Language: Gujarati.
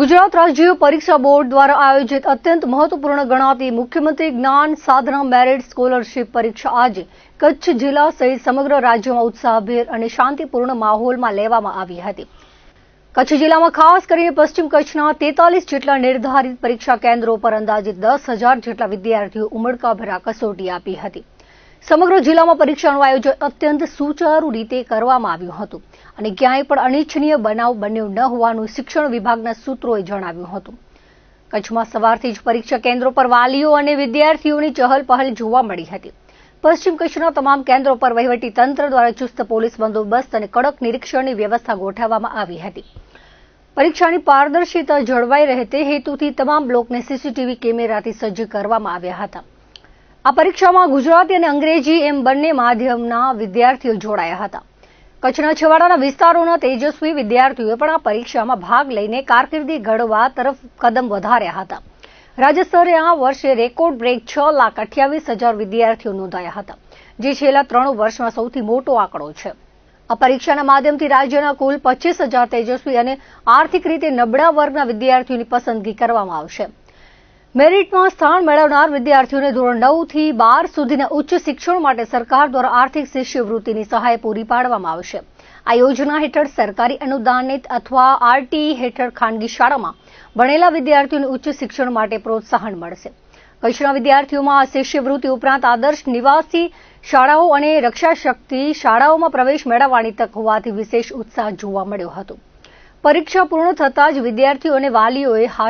ગુજરાત રાજ્ય પરીક્ષા બોર્ડ દ્વારા આયોજિત અત્યંત મહત્વપૂર્ણ ગણાતી મુખ્યમંત્રી જ્ઞાન સાધના મેરિટ સ્કોલરશીપ પરીક્ષા આજે કચ્છ જિલ્લા સહિત સમગ્ર રાજ્યમાં ઉત્સાહભેર અને શાંતિપૂર્ણ માહોલમાં લેવામાં આવી હતી। કચ્છ જિલ્લામાં ખાસ કરીને પશ્ચિમ કચ્છના 43 જેટલા નિર્ધારિત પરીક્ષા કેન્દ્રો પર અંદાજિત 10,000 જેટલા વિદ્યાર્થીઓ ઉમળકાભેર કસોટી આપી હતી। સમગ્ર જિલ્લામાં પરીક્ષાનું આયોજન અત્યંત સુચારુ રીતે કરવામાં આવ્યું હતું અને ક્યાંય પણ અનિચ્છનીય બનાવ બન્યો ન હોવાનું શિક્ષણ વિભાગના સૂત્રોએ જણાવ્યું હતું। કચ્છમાં સવારથી જ પરીક્ષા કેન્દ્રો પર વાલીઓ અને વિદ્યાર્થીઓની ચહલપહલ જોવા મળી હતી। પશ્ચિમ કચ્છના તમામ કેન્દ્રો પર વહીવટી તંત્ર દ્વારા ચુસ્ત પોલીસ બંદોબસ્ત અને કડક નિરીક્ષણની વ્યવસ્થા ગોઠવવામાં આવી હતી। પરીક્ષાની પારદર્શિતા જળવાઈ રહે તે હેતુથી તમામ બ્લોકને સીસીટીવી કેમેરાથી સજ્જ કરવામાં આવ્યા હતા। આ પરીક્ષામાં ગુજરાતી અને અંગ્રેજી એમ બંને માધ્યમના વિદ્યાર્થીઓ જોડાયા હતા। કચ્છના છેવાડાના વિસ્તારોના તેજસ્વી વિદ્યાર્થીઓએ પણ આ પરીક્ષામાં ભાગ લઈને કારકિર્દી ઘડવા તરફ કદમ વધાર્યા હતા। રાજ્ય સ્તરે આ વર્ષે રેકોર્ડ બ્રેક 6,28,000 વિદ્યાર્થીઓ નોંધાયા હતા, જે છેલ્લા 3 વર્ષમાં સૌથી મોટો આંકડો છે। આ પરીક્ષાના માધ્યમથી રાજ્યના કુલ 25,000 તેજસ્વી અને આર્થિક રીતે નબળા વર્ગના વિદ્યાર્થીઓની પસંદગી કરવામાં આવશે। મેરિટમાં સ્થાન મેળવનાર વિદ્યાર્થીઓને ધોરણ 9 થી 12 સુધીના ઉચ્ચ શિક્ષણ માટે સરકાર દ્વારા આર્થિક શિષ્યવૃત્તિની સહાય પૂરી પાડવામાં આવશે। આ યોજના હેઠળ સરકારી અનુદાનિત અથવા આરટીઈ હેઠળ ખાનગી શાળામાં ભણેલા વિદ્યાર્થીઓને ઉચ્ચ શિક્ષણ માટે પ્રોત્સાહન મળશે। કચ્છના વિદ્યાર્થીઓમાં આ શિષ્યવૃત્તિ ઉપરાંત આદર્શ નિવાસી શાળાઓ અને રક્ષા શક્તિ શાળાઓમાં પ્રવેશ મેળવવાની તક હોવાથી વિશેષ ઉત્સાહ જોવા મળ્યો હતો। પરીક્ષા પૂર્ણ થતાં જ વિદ્યાર્થીઓ અને વાલીઓએ